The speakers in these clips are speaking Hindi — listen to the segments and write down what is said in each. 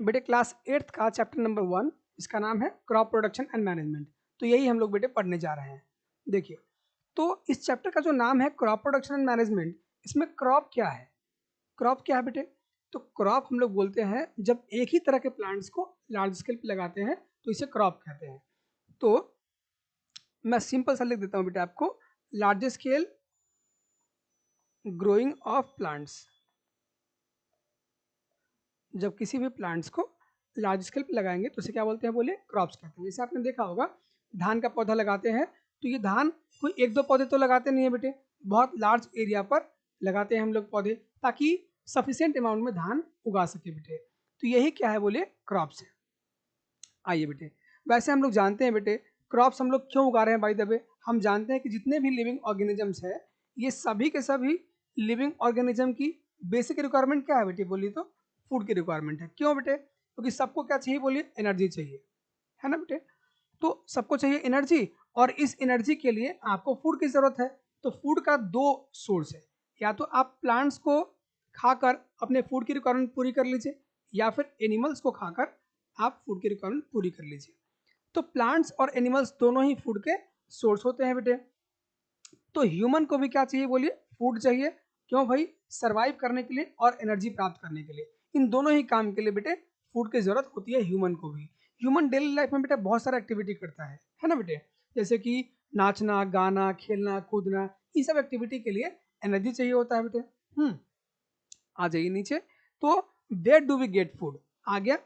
बेटे क्लास 8th का चैप्टर नंबर 1, इसका नाम है क्रॉप प्रोडक्शन एंड मैनेजमेंट। तो यही हम लोग बेटे पढ़ने जा रहे हैं। देखिए, तो इस चैप्टर का जो नाम है क्रॉप प्रोडक्शन एंड मैनेजमेंट, इसमें क्रॉप क्या है? क्रॉप क्या है बेटे? तो क्रॉप हम लोग बोलते हैं जब एक ही तरह के प्लांट्स को लार्ज स्केल पे लगाते हैं तो इसे क्रॉप कहते हैं। तो मैं सिंपल सा लिख देता हूँ बेटे आपको, large scale growing of plants. जब किसी भी प्लांट्स को लार्ज स्केल पे लगाएंगे तो इसे क्या बोलते हैं? बोलिए, क्रॉप्स कहते हैं। जैसे आपने देखा होगा, धान का पौधा लगाते हैं तो ये धान कोई एक दो पौधे तो लगाते नहीं है बेटे, बहुत लार्ज एरिया पर लगाते हैं हम लोग पौधे, ताकि सफिशियंट अमाउंट में धान उगा सके बेटे। तो यही क्या है? बोलिए, क्रॉप्स है। आइए बेटे, वैसे हम लोग जानते हैं बेटे, क्रॉप्स हम लोग क्यों उगा रहे हैं? बाय द वे, हम जानते हैं कि जितने भी लिविंग ऑर्गेनिजम्स है, ये सभी के सभी लिविंग ऑर्गेनिज्म की बेसिक रिक्वायरमेंट क्या है बेटे? बोलिए तो फूड की रिक्वायरमेंट है। क्यों बेटे? क्योंकि सबको क्या चाहिए? बोलिए, एनर्जी चाहिए, है ना बेटे? तो सबको चाहिए एनर्जी, और इस एनर्जी के लिए आपको फूड की जरूरत है। तो फूड का दो सोर्स है, या तो आप प्लांट्स को खाकर अपने फूड की रिक्वायरमेंट पूरी कर लीजिए, या फिर एनिमल्स को खाकर आप फूड की रिक्वायरमेंट पूरी कर लीजिए। तो प्लांट्स और एनिमल्स दोनों ही फूड के सोर्स होते हैं बेटे। तो ह्यूमन को भी क्या चाहिए? बोलिए, फूड चाहिए। क्यों भाई? सरवाइव करने के लिए और एनर्जी प्राप्त करने के लिए, इन दोनों ही काम के लिए बेटे फूड की जरूरत होती है ह्यूमन को भी। ह्यूमन डेली लाइफ में बेटे बहुत सारा एक्टिविटी करता है ना बेटे? जैसे कि नाचना, गाना, खेलना, कूदना, इन सब एक्टिविटी के लिए एनर्जी चाहिए होता है बेटे। आ जाइए नीचे। तो where do we get food? आ गया,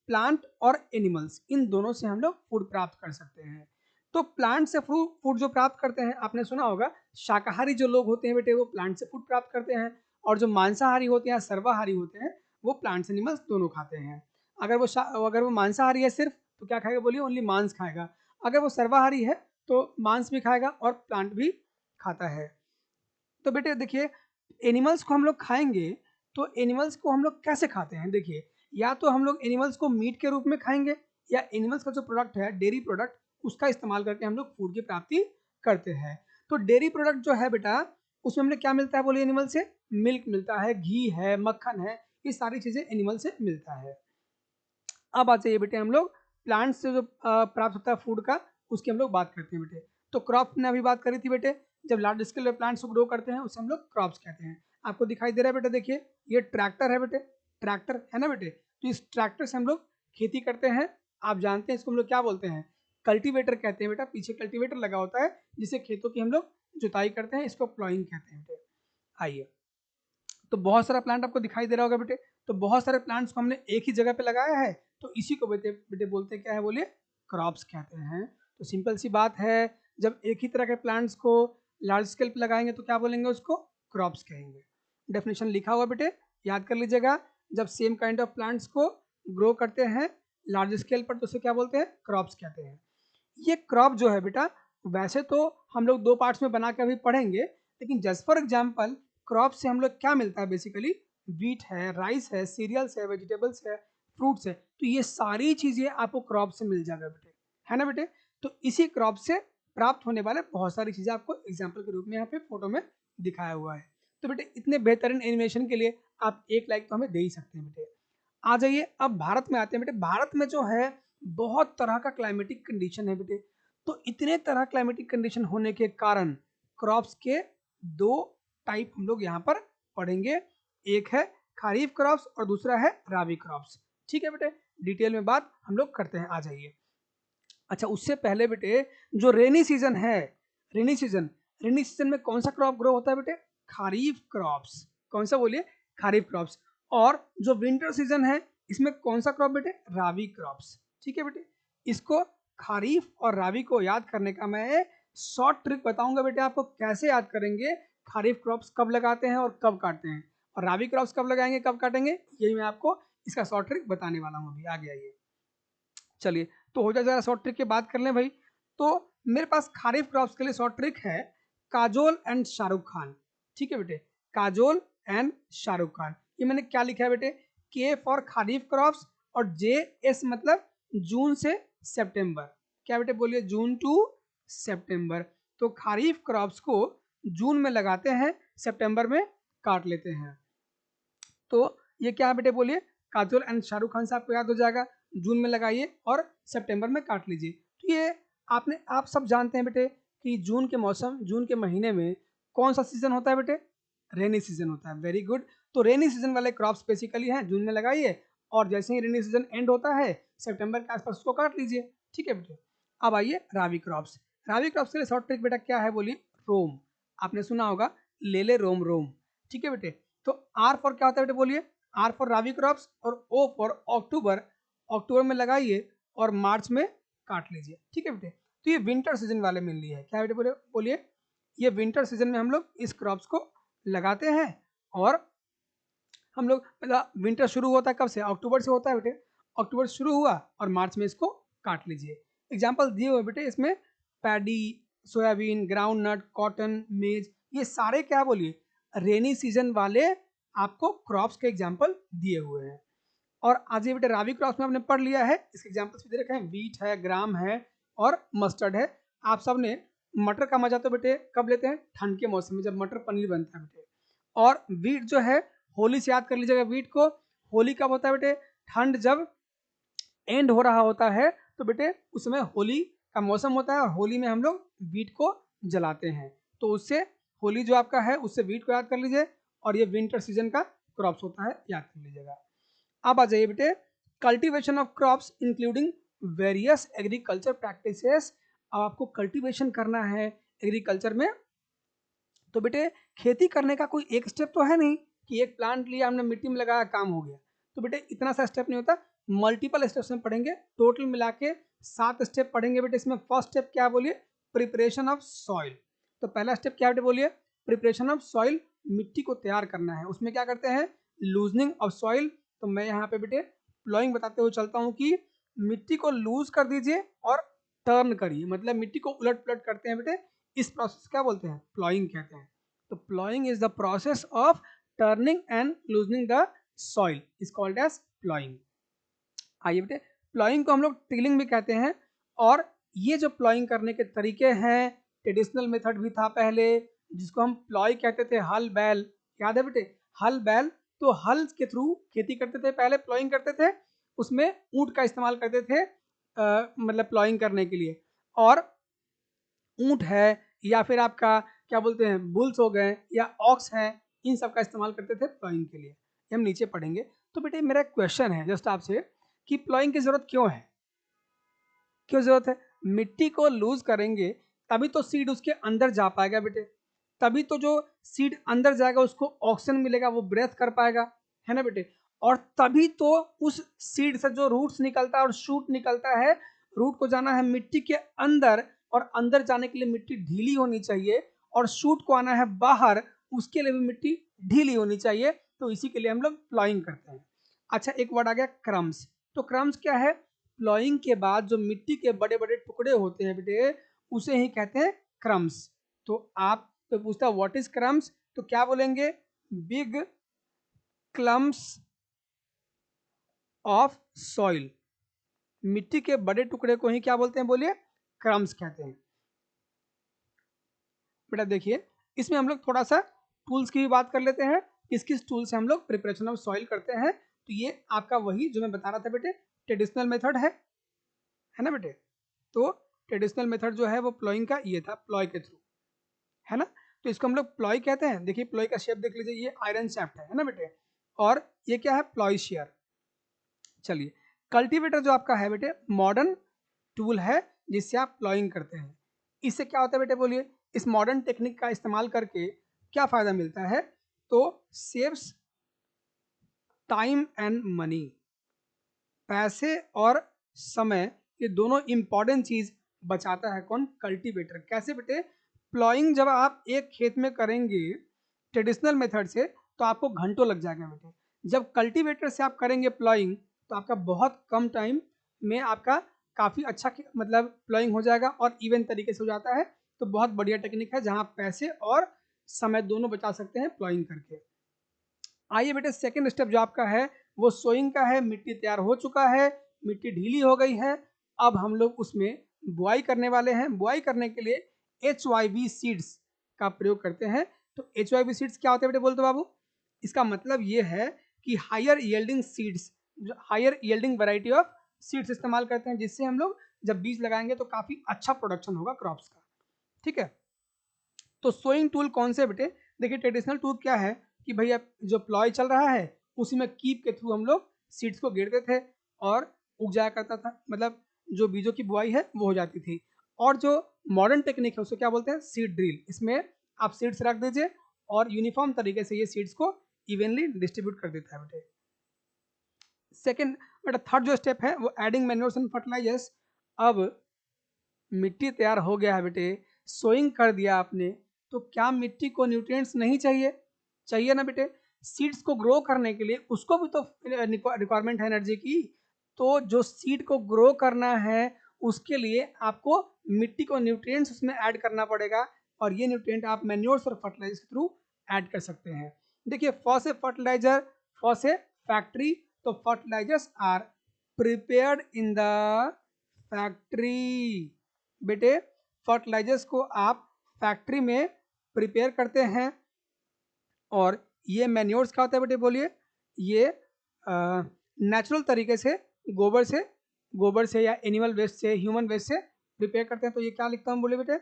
प्लांट और एनिमल्स, इन दोनों से हम लोग फूड प्राप्त कर सकते हैं। तो प्लांट से फूड जो प्राप्त करते हैं, आपने सुना होगा, शाकाहारी जो लोग होते हैं बेटे वो प्लांट से फूड प्राप्त करते हैं, और जो मांसाहारी होते हैं, सर्वाहारी होते हैं, वो प्लांट्स एनिमल्स दोनों खाते हैं। अगर वो मांसाहारी है सिर्फ, तो क्या खाएगा? बोलिए, ओनली मांस खाएगा। अगर वो सर्वाहारी है तो मांस भी खाएगा और प्लांट भी खाता है। तो बेटे देखिए, एनिमल्स को हम लोग खाएंगे, तो एनिमल्स को हम लोग कैसे खाते हैं? देखिए, या तो हम लोग एनिमल्स को मीट के रूप में खाएंगे, या एनिमल्स का जो प्रोडक्ट है, डेयरी प्रोडक्ट, उसका इस्तेमाल करके हम लोग फूड की प्राप्ति करते हैं। तो डेयरी प्रोडक्ट जो है बेटा, उसमें हमें क्या मिलता है? बोलिए, एनिमल से मिल्क मिलता है, घी है, मक्खन है, ये सारी चीजें एनिमल से मिलता है। अब आ जाइए बेटे, हम लोग प्लांट से जो प्राप्त होता है फूड का, उसकी हम लोग बात करते हैं बेटे। तो क्रॉप ने अभी बात करी थी बेटे, जब लार्ज स्केल पे प्लांट्स ग्रो करते हैं उसे हम लोग क्रॉप्स कहते हैं। आपको दिखाई दे रहा है बेटे, देखिए ये ट्रैक्टर है बेटे, ट्रैक्टर है ना बेटे? तो इस ट्रैक्टर से हम लोग खेती करते हैं। आप जानते हैं इसको हम लोग क्या बोलते हैं? कल्टीवेटर कहते हैं बेटा। पीछे कल्टीवेटर लगा होता है जिससे खेतों की हम लोग जुताई करते हैं, इसको प्लॉइंग कहते हैं बेटे। आइए, तो बहुत सारा प्लांट आपको दिखाई दे रहा होगा बेटे। तो बहुत सारे प्लांट्स को हमने एक ही जगह पे लगाया है, तो इसी को बेटे बेटे बोलते हैं क्या है? बोलिए, क्रॉप्स कहते हैं। तो सिंपल सी बात है, जब एक ही तरह के प्लांट्स को लार्ज स्केल पे लगाएंगे तो क्या बोलेंगे? उसको क्रॉप्स कहेंगे। डेफिनेशन लिखा हुआ बेटे, याद कर लीजिएगा। जब सेम काइंड ऑफ प्लांट्स को ग्रो करते हैं लार्ज स्केल पर तो उसे क्या बोलते हैं? क्रॉप्स कहते हैं। ये क्रॉप जो है बेटा, वैसे तो हम लोग दो पार्ट्स में बना के अभी पढ़ेंगे, लेकिन जस्ट फॉर एग्जाम्पल, क्रॉप से हम लोग क्या मिलता है? बेसिकली वीट है, राइस है, सीरियल्स है, वेजिटेबल्स है, फ्रूट्स है। तो ये सारी चीजें आपको क्रॉप से मिल जाएगा बेटे, है ना बेटे? तो इसी क्रॉप से प्राप्त होने वाले बहुत सारी चीजें आपको एग्जाम्पल के रूप में यहाँ पे फोटो में दिखाया हुआ है। तो बेटे इतने बेहतरीन एनिमेशन के लिए आप एक लाइक तो हमें दे ही सकते हैं बेटे। आ जाइए, अब भारत में आते हैं बेटे। भारत में जो है बहुत तरह का क्लाइमेटिक कंडीशन है बेटे। तो इतने तरह क्लाइमेटिक कंडीशन होने के कारण क्रॉप्स के दो टाइप हम लोग यहाँ पर पढ़ेंगे। एक है खरीफ क्रॉप्स और दूसरा है राबी क्रॉप्स। ठीक है बेटे, डिटेल में बात हम लोग करते हैं। आ जाइए। अच्छा, उससे पहले बेटे, जो रेनी सीजन है, रेनी सीजन, रेनी सीजन में कौन सा क्रॉप ग्रो होता है बेटे? खरीफ क्रॉप्स। कौन सा? बोलिए, खरीफ क्रॉप्स। और जो विंटर सीजन है, इसमें कौन सा क्रॉप बेटे? राबी क्रॉप्स। ठीक है बेटे, इसको खरीफ और राबी को याद करने का मैं शॉर्ट ट्रिक बताऊंगा बेटे आपको, कैसे याद करेंगे। खरीफ क्रॉप्स कब लगाते हैं और कब काटते हैं, और राबी क्रॉप्स कब लगाएंगे, कब काटेंगे, यही मैं आपको इसका शॉर्ट ट्रिक बताने वाला हूँ अभी। आगे आइए। चलिए, तो हो जाए जरा शॉर्ट ट्रिक की बात कर लें भाई। तो मेरे पास खरीफ क्रॉप्स के लिए शॉर्ट ट्रिक है, काजोल एंड शाहरुख खान। ठीक है बेटे, काजोल एंड शाहरुख खान। ये मैंने क्या लिखा है बेटे? के फॉर खरीफ क्रॉप्स, और जे एस मतलब जून से सितंबर। क्या बेटे? बोलिए, जून टू सितंबर। तो खरीफ क्रॉप्स को जून में लगाते हैं, सितंबर में काट लेते हैं। तो ये क्या है बेटे? बोलिए, काजोल एंड शाहरुख खान से आपको याद हो जाएगा, जून में लगाइए और सितंबर में काट लीजिए। तो ये आप सब जानते हैं बेटे कि जून के महीने में कौन सा सीजन होता है बेटे? रेनी सीजन होता है। Very good. तो रेनी सीजन वाले क्रॉप्स बेसिकली हैं, जून में लगाइए और जैसे ही रेनी सीजन एंड होता है सितंबर के आसपास उसको काट लीजिए। ठीक है बेटे। अब आइए रावी क्रॉप्स। रावी क्रॉप्स के लिए शॉर्ट ट्रिक बेटा क्या है बोलिए? रोम। आपने सुना होगा, ले ले रोम रोम। ठीक है बेटे। तो आर फॉर क्या होता है बेटे बोलिए? आर फॉर रावी क्रॉप्स और ओ फॉर अक्टूबर। अक्टूबर में लगाइए और मार्च में काट लीजिए। ठीक है बेटे। तो ये विंटर सीजन वाले मिल रही है। क्या बेटे बोलिए? ये विंटर सीजन में हम लोग इस क्रॉप्स को लगाते हैं और हम लोग विंटर शुरू होता है कब से? अक्टूबर से होता है बेटे। अक्टूबर से शुरू हुआ और मार्च में इसको काट लीजिए। एग्जाम्पल दिए हुए बेटे इसमें paddy, soybean, groundnut, cotton, maize, ये सारे क्या बोलिए? रेनी सीजन वाले आपको क्रॉप्स के एग्जाम्पल दिए हुए हैं। और आज ये बेटे रावी क्रॉप्स में आपने पढ़ लिया है, इसके एग्जाम्पल्स भी दे रखे हैं, वीट है, ग्राम है और मस्टर्ड है। आप सब ने मटर का मजा तो बेटे कब लेते हैं? ठंड के मौसम में, जब मटर पनीर बनता है बेटे। और वीट जो है होली से याद कर लीजिएगा वीट को। होली कब होता है बेटे? ठंड जब एंड हो रहा होता है तो बेटे उसमें होली का मौसम होता है और होली में हम लोग वीट को जलाते हैं। तो उससे होली जो आपका है उससे वीट को याद कर लीजिए और ये विंटर सीजन का क्रॉप्स होता है, याद कर लीजिएगा। अब आ जाइए बेटे cultivation of crops including various agriculture practices. अब आपको कल्टीवेशन करना है एग्रीकल्चर में, तो बेटे खेती करने का कोई एक स्टेप तो है नहीं कि एक प्लांट लिया हमने मिट्टी में लगाया काम हो गया। तो बेटे इतना सा स्टेप नहीं होता, मल्टीपल स्टेप्स में पढ़ेंगे। टोटल मिला के 7 स्टेप पढ़ेंगे बेटे। इसमें फर्स्ट स्टेप क्या बोलिए? Preparation of soil. तो पहला स्टेप क्या बेटे बोलिए? प्रिपरेशन ऑफ सॉइल, मिट्टी को तैयार करना है। उसमें क्या करते हैं? Loosening of soil. तो मैं यहाँ पे बेटे प्लॉइंग बताते हुए चलता हूँ कि मिट्टी को लूज कर दीजिए और टर्न करिए, मतलब मिट्टी को उलट पुलट करते हैं बेटे। इस प्रोसेस क्या बोलते हैं? प्लॉइंग कहते हैं। तो ploughing is the process of turning and loosening the soil, is called as ploughing. आइए बेटे प्लॉइंग को हम लोग टिलिंग भी कहते हैं। और ये जो प्लॉइंग करने के तरीके हैं, ट्रेडिशनल मेथड भी था पहले जिसको हम प्लॉय कहते थे, हल बैल, याद है बेटे? हल बैल। तो हल के थ्रू खेती करते थे, पहले प्लॉइंग करते थे, उसमें ऊंट का इस्तेमाल करते थे मतलब प्लॉइंग करने के लिए। और ऊंट है या फिर आपका क्या बोलते हैं बुल्स हो गए या ऑक्स हैं, इन सब का इस्तेमाल करते थे प्लॉइंग के लिए। ये हम नीचे पढ़ेंगे। तो बेटे मेरा क्वेश्चन है जस्ट आपसे कि प्लॉइंग की जरूरत क्यों है? क्यों जरूरत है? मिट्टी को लूज करेंगे तभी तो सीड उसके अंदर जा पाएगा बेटे, तभी तो जो सीड अंदर जाएगा उसको ऑक्सीजन मिलेगा, वो ब्रेथ कर पाएगा, है ना बेटे? और तभी तो उस सीड से जो रूट्स निकलता है और शूट निकलता है, रूट को जाना है मिट्टी के अंदर और अंदर जाने के लिए मिट्टी ढीली होनी चाहिए और शूट को आना है बाहर, उसके लिए भी मिट्टी ढीली होनी चाहिए। तो इसी के लिए हम लोग प्लॉइंग करते हैं। अच्छा एक वर्ड आ गया क्रम्स। तो क्रम्स क्या है? प्लॉइंग के बाद जो मिट्टी के बड़े बड़े टुकड़े होते हैं बेटे उसे ही कहते हैं क्रम्स। तो आप तो पूछता है व्हाट इज क्रम्स, तो क्या बोलेंगे? Big clumps of soil. मिट्टी के बड़े टुकड़े को ही क्या बोलते हैं बोलिए? क्रम्स कहते हैं। बेटा देखिए इसमें हम लोग थोड़ा सा टूल्स की भी बात कर लेते हैं, किस किस टूल से हम लोग प्रिपरेशन ऑफ सॉइल करते हैं। तो ये आपका वही जो मैं बता रहा था बेटे, ट्रेडिशनल मेथड है ना बेटे? तो ट्रेडिशनल मेथड जो है वो प्लॉइंग का ये था, प्लॉय के थ्रू, है ना? तो इसको हम लोग प्लॉय कहते हैं। देखिए प्लॉय का शेप देख लीजिए, ये आयरन शेफ्ट है ना बेटे? और ये क्या है? Ploy share. चलिए कल्टीवेटर जो आपका है बेटे मॉडर्न टूल है जिससे आप प्लॉइंग करते हैं। इससे क्या होता है बेटे बोलिए? इस मॉडर्न टेक्निक का इस्तेमाल करके क्या फायदा मिलता है? तो सेव्स टाइम एंड मनी, पैसे और समय, ये दोनों इंपॉर्टेंट चीज बचाता है कौन? कल्टीवेटर। कैसे बेटे? प्लॉइंग जब आप एक खेत में करेंगे ट्रेडिशनल मेथड से तो आपको घंटों लग जाएगा बेटे। जब कल्टीवेटर से आप करेंगे प्लॉइंग तो आपका बहुत कम टाइम में आपका काफी अच्छा मतलब प्लॉइंग हो जाएगा और इवन तरीके से हो जाता है। तो बहुत बढ़िया टेक्निक है जहां पैसे और समय दोनों बचा सकते हैं प्लॉइंग करके। आइए बेटे सेकेंड स्टेप जो आपका है वो सोइंग का है। मिट्टी तैयार हो चुका है, मिट्टी ढीली हो गई है, अब हम लोग उसमें बुआई करने वाले हैं। बुआई करने के लिए HYV सीड्स का प्रयोग करते हैं। तो HYV सीड्स क्या होते हैं बेटे बोल दो बाबू? इसका मतलब ये है कि higher yielding seeds higher yielding variety of seeds इस्तेमाल करते हैं, जिससे हम लोग जब बीज लगाएंगे तो काफ़ी अच्छा प्रोडक्शन होगा क्रॉप्स का। ठीक है, तो सोइंग टूल कौन से बेटे? देखिए ट्रेडिशनल टूल क्या है कि भैया जो प्लॉय चल रहा है उसी में कीप के थ्रू हम लोग सीड्स को गिरते थे और उग जाया करता था, मतलब जो बीजों की बुआई है वो हो जाती थी। और जो मॉडर्न टेक्निक है उसको क्या बोलते हैं? Seed drill. इसमें आप सीड्स रख दीजिए और यूनिफॉर्म तरीके से ये सीड्स को इवनली डिस्ट्रीब्यूट कर देता है बेटे। सेकेंड बेटा, थर्ड जो स्टेप है वो एडिंग मैन्योर्स एंड फर्टिलाइजर्स। अब मिट्टी तैयार हो गया है बेटे, सोइंग कर दिया आपने, तो क्या मिट्टी को न्यूट्रिएंट्स नहीं चाहिए? चाहिए ना बेटे। सीड्स को ग्रो करने के लिए उसको भी तो रिक्वायरमेंट है एनर्जी की। तो जो सीड को ग्रो करना है उसके लिए आपको मिट्टी को न्यूट्रिएंट्स उसमें ऐड करना पड़ेगा, और ये न्यूट्रिएंट आप मैन्योर्स और फर्टिलाइजर के थ्रू ऐड कर सकते हैं। देखिए फॉर से फर्टिलाइजर, फॉर से फैक्ट्री, तो fertilisers are prepared in the factory. बेटे फर्टिलाइजर्स को आप फैक्ट्री में प्रिपेयर करते हैं, और ये मैन्योर्स क्या होता है बेटे बोलिए? ये नेचुरल तरीके से गोबर से या एनिमल वेस्ट से, ह्यूमन वेस्ट से प्रिपेयर करते हैं। तो ये क्या लिखता हूँ बोले बेटे?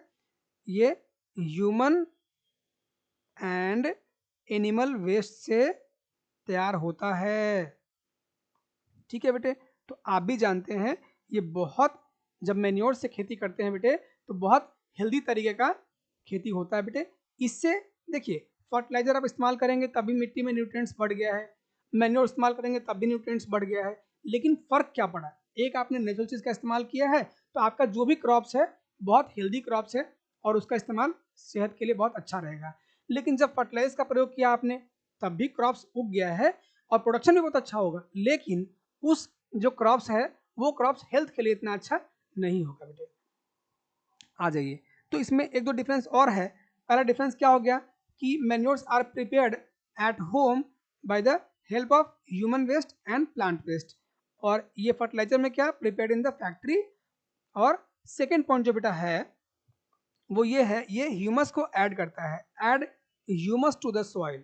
ये ह्यूमन एंड एनिमल वेस्ट से तैयार होता है। ठीक है बेटे, तो आप भी जानते हैं ये बहुत, जब मैन्योर से खेती करते हैं बेटे तो बहुत हेल्दी तरीके का खेती होता है बेटे। इससे देखिए फर्टिलाइजर आप इस्तेमाल करेंगे तभी मिट्टी में न्यूट्रिएंट्स बढ़ गया है, मैन्योर इस्तेमाल करेंगे तब भी न्यूट्रिएंट्स बढ़ गया है, लेकिन फ़र्क क्या पड़ा? एक आपने नेचुरल चीज़ का इस्तेमाल किया है तो आपका जो भी क्रॉप्स है बहुत हेल्दी क्रॉप्स है और उसका इस्तेमाल सेहत के लिए बहुत अच्छा रहेगा। लेकिन जब फर्टिलाइजर का प्रयोग किया आपने तब भी क्रॉप्स उग गया है और प्रोडक्शन भी बहुत अच्छा होगा, लेकिन उस जो क्रॉप्स है वो क्रॉप्स हेल्थ के लिए इतना अच्छा नहीं होगा बेटे। आ जाइए, तो इसमें एक दो डिफरेंस और है। पहला डिफरेंस क्या हो गया कि manures are prepared at home by the help of human waste and plant waste, और ये फर्टिलाइजर में क्या प्रिपेयर्ड इन द फैक्ट्री। और सेकेंड पॉइंट जो बेटा है वो ये है, ये ह्यूमस को ऐड करता है, add humus to the soil.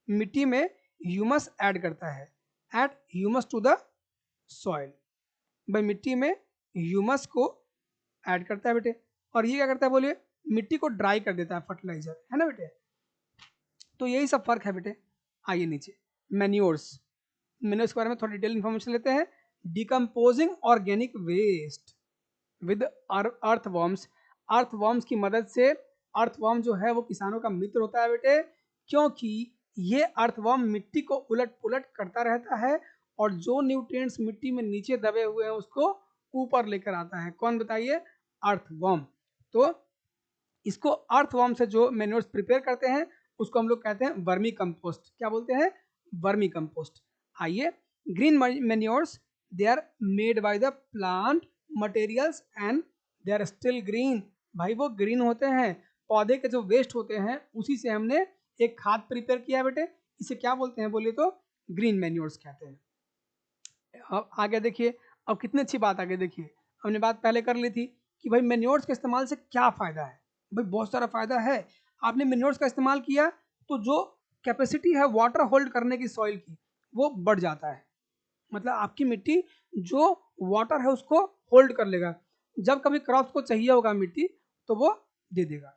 मिट्टी में ह्यूमस ऐड करता है, add humus to the soil. भाई मिट्टी में ह्यूमस को ऐड करता है बेटे, और ये क्या करता है बोलिए? मिट्टी को ड्राई कर देता है फर्टिलाइजर, है ना बेटे। तो यही सब फर्क है बेटे। आइए नीचे, मैन्योर्स। मैन्योर्स के बारे में थोड़ी डिटेल इन्फॉर्मेशन लेते हैं। Decomposing organic waste with earthworms. Earthworms की मदद से, अर्थवॉर्म जो है वो किसानों का मित्र होता है बेटे, क्योंकि ये अर्थवॉर्म मिट्टी को उलट पुलट करता रहता है और जो न्यूट्रिएंट्स मिट्टी में नीचे दबे हुए हैं उसको ऊपर लेकर आता है। कौन बताइए? अर्थवॉर्म। तो इसको अर्थवॉर्म से जो मैन्योर्स प्रिपेयर करते हैं उसको हम लोग कहते हैं वर्मी कंपोस्ट। क्या बोलते हैं? Vermi compost. आइए, green manures they are made by the plant materials and they are still green. भाई वो ग्रीन होते हैं, पौधे के जो वेस्ट होते हैं उसी से हमने एक खाद प्रिपेयर किया बेटे, इसे क्या बोलते हैं बोलिए? तो ग्रीन मैन्योर्स कहते हैं। अब आगे देखिए, अब कितनी अच्छी बात आगे देखिए। हमने बात पहले कर ली थी कि भाई मैन्योर्स के इस्तेमाल से क्या फ़ायदा है। भाई बहुत सारा फ़ायदा है। आपने मैन्योर्स का इस्तेमाल किया तो जो कैपेसिटी है वाटर होल्ड करने की सॉइल की वो बढ़ जाता है, मतलब आपकी मिट्टी जो वाटर है उसको होल्ड कर लेगा। जब कभी क्रॉप्स को चाहिए होगा मिट्टी तो वो दे देगा,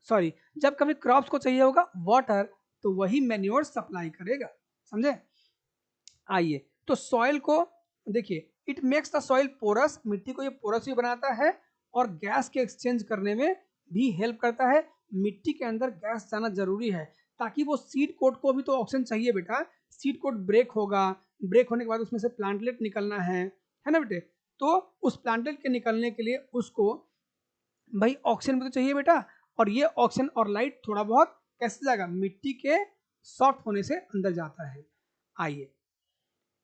सॉरी, जब कभी क्रॉप्स को चाहिए होगा वाटर तो वही मैन्योर सप्लाई करेगा। समझे? आइए, तो सॉइल को देखिए, it makes the soil porous. मिट्टी को ये पोरस भी बनाता है और गैस के एक्सचेंज करने में भी हेल्प करता है। मिट्टी के अंदर गैस जाना जरूरी है ताकि वो सीड कोट को भी तो ऑक्सीजन चाहिए बेटा। सीड कोट ब्रेक होगा, ब्रेक होने के बाद उसमें से प्लांटलेट निकलना है ना बेटे। तो उस प्लांटलेट के निकलने के लिए उसको भाई ऑक्सीजन भी तो चाहिए बेटा, और ये ऑक्सीजन और लाइट थोड़ा बहुत कैसे जाएगा? मिट्टी के सॉफ्ट होने से अंदर जाता है। आइए,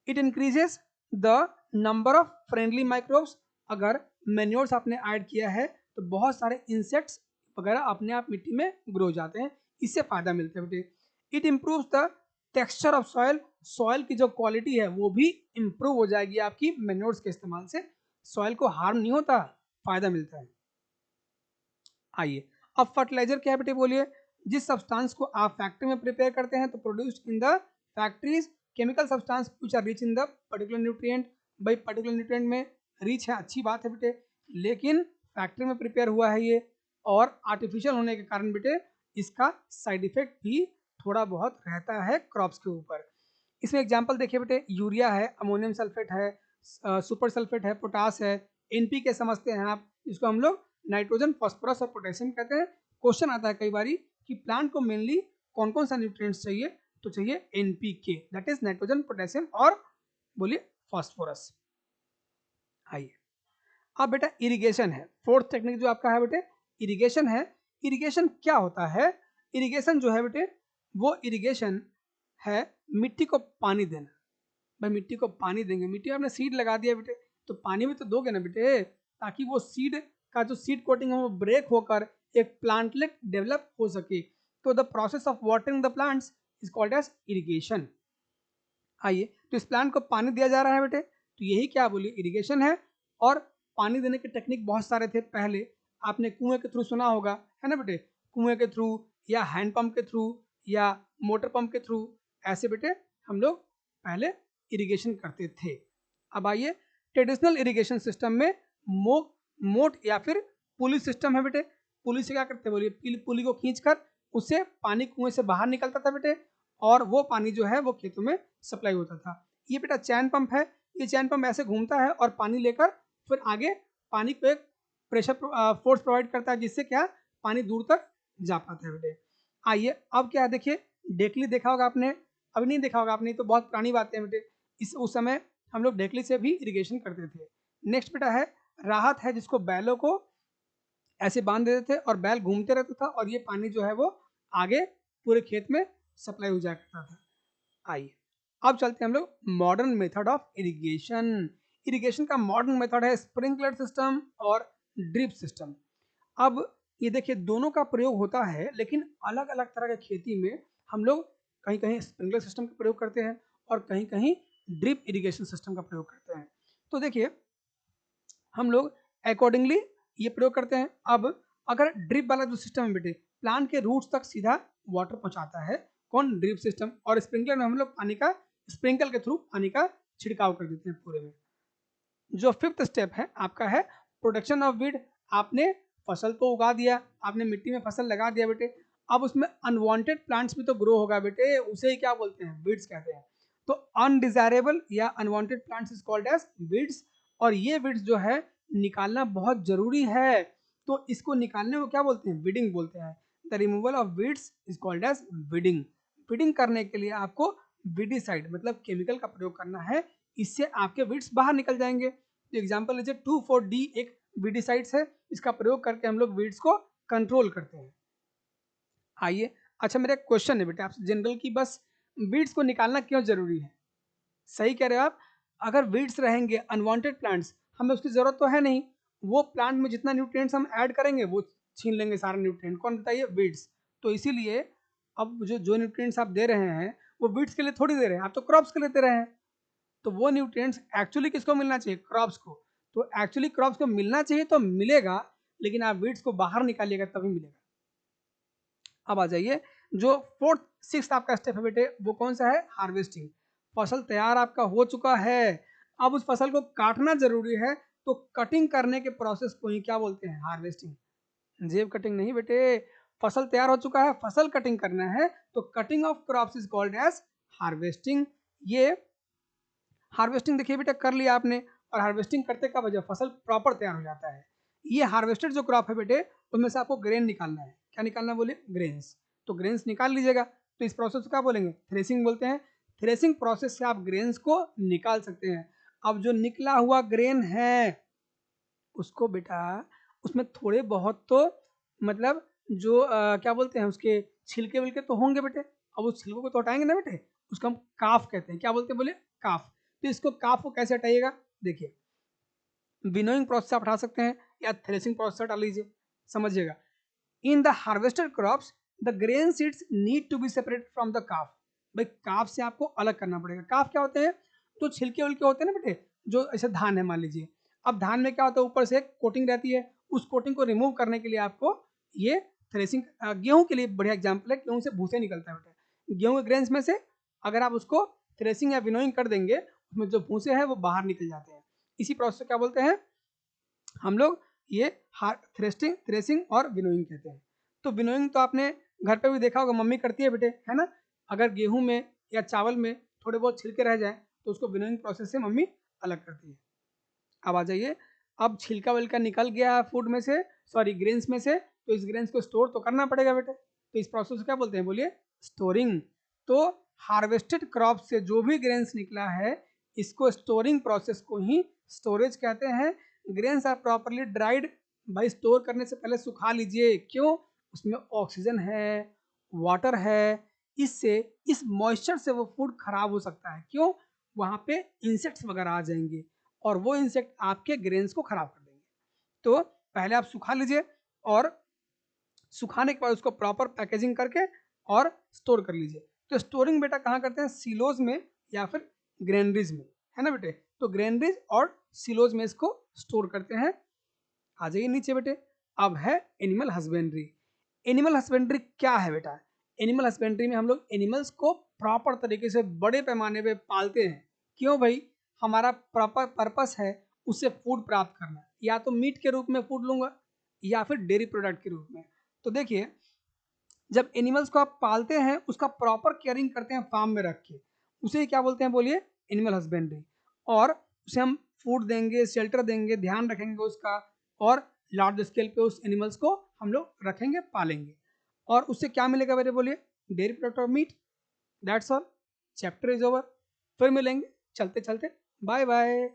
it increases the number of friendly microbes. अगर मैन्योर्स आपने ऐड किया है तो बहुत सारे इंसेक्ट्स वगैरह अपने आप मिट्टी में ग्रो हो जाते हैं, इससे फायदा मिलता है बेटे। It improves the texture of soil. Soil की जो क्वालिटी है वो भी इम्प्रूव हो जाएगी आपकी मैन्योर्स के इस्तेमाल से। सॉइल को हार्म नहीं होता, फायदा मिलता है। आइए, अब फर्टिलाइजर क्या है बेटे बोलिए? जिस सब्सटेंस को आप फैक्ट्री में प्रिपेयर करते हैं तो produced in the factories chemical substance which are rich in the particular nutrient. भाई पर्टिकुलर न्यूट्रिएंट में रिच है, अच्छी बात है बेटे, लेकिन फैक्ट्री में प्रिपेयर हुआ है ये, और आर्टिफिशियल होने के कारण बेटे इसका साइड इफेक्ट भी थोड़ा बहुत रहता है क्रॉप्स के ऊपर। इसमें एग्जांपल देखिए बेटे, यूरिया है, अमोनियम सल्फेट है, सुपर सल्फेट है, पोटास है, एनपीके समझते हैं आप, जिसको हम लोग नाइट्रोजन, फास्फोरस और पोटेशियम कहते हैं। क्वेश्चन आता है कई बारी कि प्लांट को मेनली कौन कौन सा न्यूट्रिएंट्स चाहिए, तो चाहिए NPK, that is nitrogen, potassium और बोलिए फास्फोरस। आइए अब बेटा इरिगेशन है, फोर्थ टेक्निक जो आपका है बेटे इरिगेशन है। इरिगेशन क्या होता है? इरिगेशन जो है बेटे वो इरिगेशन है मिट्टी को पानी देना। भाई मिट्टी को पानी देंगे, मिट्टी में आपने सीड लगा दिया बेटे, तो पानी भी तो दोगे ना बेटे, ताकि वो सीड का जो सीड कोटिंग है वो ब्रेक होकर एक प्लांटलेट डेवलप हो सके। तो the process of watering the plants is called as irrigation. आइए, तो इस प्लांट को पानी दिया जा रहा है बेटे, तो यही क्या बोलिए इरिगेशन है। और पानी देने के टेक्निक बहुत सारे थे पहले, आपने कुएं के थ्रू सुना होगा, है ना बेटे, कुएं के थ्रू या हैंड पंप के थ्रू या मोटर पंप के थ्रू, ऐसे बेटे हम लोग पहले इरिगेशन करते थे। अब आइए ट्रेडिशनल इरिगेशन सिस्टम में मोट या फिर पुली सिस्टम है बेटे। पुली से क्या करते हैं बोलिए, पुली को खींचकर उससे पानी कुएं से बाहर निकलता था बेटे, और वो पानी जो है वो खेतों में सप्लाई होता था। ये बेटा चैन पंप है, ये चैन पंप ऐसे घूमता है और पानी लेकर फिर आगे पानी को एक प्रेशर फोर्स प्रोवाइड करता है, जिससे क्या पानी दूर तक जा पाता है बेटे। आइए अब क्या है, देखिए डेकली देखा होगा आपने, अभी नहीं देखा होगा आपने, तो बहुत पुरानी बातें हैं बेटे, उस समय हम लोग डेकली से भी इरिगेशन करते थे। नेक्स्ट बेटा है राहत है, जिसको बैलों को ऐसे बांध देते थे और बैल घूमते रहता था और ये पानी जो है वो आगे पूरे खेत में सप्लाई हो जाया करता था। आइए अब चलते हैं हम लोग modern method of irrigation. Irrigation का मॉडर्न मेथड है स्प्रिंकलर सिस्टम और ड्रिप सिस्टम। अब ये देखिए दोनों का प्रयोग होता है, लेकिन अलग अलग तरह के खेती में हम लोग कहीं कहीं स्प्रिंकलर सिस्टम का प्रयोग करते हैं और कहीं कहीं ड्रिप इरिगेशन सिस्टम का प्रयोग करते हैं। तो देखिए हम लोग अकॉर्डिंगली ये प्रयोग करते हैं। अब अगर ड्रिप वाला जो सिस्टम है बेटे, प्लांट के रूट्स तक सीधा वाटर पहुंचाता है, कौन, ड्रिप सिस्टम। और स्प्रिंकलर में हम लोग पानी का स्प्रिंकल के थ्रू पानी का छिड़काव कर देते हैं पूरे में। जो फिफ्थ स्टेप है आपका है प्रोटेक्शन ऑफ वीड। आपने फसल तो उगा दिया, आपने मिट्टी में फसल लगा दिया बेटे, अब उसमें अनवांटेड प्लांट्स भी तो ग्रो होगा बेटे, उसे ही क्या बोलते हैं, वीड्स कहते हैं। तो अनडिजायरेबल या unwanted plants is called as weeds, और ये वीड्स जो है निकालना बहुत जरूरी है, तो इसको निकालने को क्या बोलते हैं, वीडिंग बोलते हैं। The removal of weeds is called as weeding. Weeding करने के लिए आपको वीडिसाइड मतलब केमिकल का प्रयोग करना है, इससे आपके वीड्स बाहर निकल जाएंगे। तो एग्जांपल लीजिए 2,4-D एक वीडिसाइड्स है, इसका प्रयोग करके हम लोग वीड्स को कंट्रोल करते हैं। आइए अच्छा मेरा एक क्वेश्चन है बेटा आपसे जनरल की, बस वीड्स को निकालना क्यों जरूरी है? सही कह रहे हो आप, अगर वीड्स रहेंगे अनवांटेड प्लांट्स, हमें उसकी जरूरत तो है नहीं, वो प्लांट में जितना न्यूट्रिएंट्स हम ऐड करेंगे वो छीन लेंगे सारा न्यूट्रिएंट, कौन बताइए, वीड्स। तो इसीलिए अब जो न्यूट्रिएंट्स आप दे रहे हैं वो वीड्स के लिए थोड़ी दे रहे हैं, आप तो क्रॉप्स के लिए दे रहे हैं। तो वो न्यूट्रिएंट्स एक्चुअली किसको मिलना चाहिए, क्रॉप्स को। तो एक्चुअली क्रॉप्स को मिलना चाहिए तो मिलेगा, लेकिन आप वीड्स को बाहर निकालिएगा तभी मिलेगा। अब आ जाइए जो फोर्थ सिक्स्थ आपका स्टेप है बेटे, वो कौन सा है, हार्वेस्टिंग। फसल तैयार आपका हो चुका है, अब उस फसल को काटना जरूरी है, तो कटिंग करने के प्रोसेस को ही क्या बोलते हैं, हार्वेस्टिंग। जेब कटिंग नहीं बेटे, फसल तैयार हो चुका है, फसल कटिंग करना है, तो cutting of crops is called as harvesting. ये हार्वेस्टिंग देखिए बेटा कर लिया आपने, और हार्वेस्टिंग करते कब जब फसल प्रॉपर तैयार हो जाता है। ये हार्वेस्टेड जो क्रॉप है बेटे, उनमें से आपको ग्रेन निकालना है, क्या निकालना बोले, ग्रेन्स। तो ग्रेन्स निकाल लीजिएगा, तो इस प्रोसेस को क्या बोलेंगे, थ्रेसिंग बोलते हैं। थ्रेसिंग प्रोसेस से आप ग्रेन्स को निकाल सकते हैं। अब जो निकला हुआ ग्रेन है उसको बेटा, उसमें थोड़े बहुत तो मतलब जो क्या बोलते हैं, उसके छिलके विलके तो होंगे बेटे, अब उस छिलकों को तो हटाएंगे ना बेटे, उसको हम काफ कहते हैं, क्या बोलते हैं बोले, काफ। तो इसको काफ को कैसे हटाइएगा, देखिए विनोइंग प्रोसेस आप हटा सकते हैं या थ्रेसिंग प्रोसेस हटा लीजिए, समझिएगा। In the harvested crops the grain seeds need to be separate from the chaff. भाई काफ से आपको अलग करना पड़ेगा। काफ क्या होते हैं, तो छिलके उलके होते हैं ना बेटे, जो ऐसे धान है मान लीजिए, अब धान में क्या होता है, ऊपर से एक कोटिंग रहती है, उस कोटिंग को रिमूव करने के लिए आपको ये थ्रेसिंग, गेहूं के लिए बढ़िया एग्जाम्पल है, गेहूं से भूसे निकलता है बेटा, गेहूं के ग्रेन्स में से अगर आप उसको थ्रेसिंग या विनोइंग कर देंगे, उसमें जो भूसे हैं वो बाहर निकल जाते हैं। इसी प्रोसेस को क्या बोलते हैं हम लोग, ये थ्रेसिंग और विनोइंग कहते हैं। तो विनोइंग तो आपने घर पे भी देखा होगा, मम्मी करती है बेटे, है ना। अगर गेहूं में या चावल में थोड़े बहुत छिलके रह जाए तो उसको विनोइंग प्रोसेस से मम्मी अलग करती है। अब आ जाइए, अब छिलका विलका निकल गया है फूड में से, सॉरी ग्रेन्स में से, तो इस ग्रेन्स को स्टोर तो करना पड़ेगा बेटे। तो इस प्रोसेस को क्या बोलते हैं बोलिए, स्टोरिंग। तो हार्वेस्टेड क्रॉप से जो भी ग्रेन्स निकला है, इसको स्टोरिंग प्रोसेस को ही स्टोरेज कहते हैं। ग्रेन्स आर प्रॉपरली ड्राइड, भाई स्टोर करने से पहले सुखा लीजिए, क्यों, उसमें ऑक्सीजन है, वाटर है, इससे इस मॉइस्चर से वो फूड खराब हो सकता है, क्यों, वहाँ पे इंसेक्ट्स वगैरह आ जाएंगे और वो इंसेक्ट आपके ग्रेन्स को खराब कर देंगे। तो पहले आप सुखा लीजिए और सुखाने के बाद उसको प्रॉपर पैकेजिंग करके और स्टोर कर लीजिए। तो स्टोरिंग बेटा कहाँ करते हैं, सिलोज में या फिर ग्रेनरीज में, है ना बेटे। तो ग्रेनरीज और सिलोज में इसको स्टोर करते हैं। आ जाइए नीचे बेटे, अब है एनिमल हस्बेंड्री। एनिमल हस्बेंड्री क्या है बेटा, एनिमल हस्बेंड्री में हम लोग एनिमल्स को प्रॉपर तरीके से बड़े पैमाने पे पालते हैं। क्यों भाई, हमारा प्रॉपर पर्पस है उससे फूड प्राप्त करना, या तो मीट के रूप में फूड लूंगा या फिर डेयरी प्रोडक्ट के रूप में। तो देखिए, जब एनिमल्स को आप पालते हैं उसका प्रॉपर केयरिंग करते हैं फार्म में रख के, उसे क्या बोलते हैं बोलिए, एनिमल हस्बेंड्री। और उसे हम फूड देंगे, शेल्टर देंगे, ध्यान रखेंगे उसका, और लार्ज स्केल पे उस एनिमल्स को हम लोग रखेंगे, पालेंगे, और उससे क्या मिलेगा मेरे बोलिए, डेयरी प्रोडक्ट और meat. That's all, chapter is over. फिर मिलेंगे चलते चलते, बाय बाय।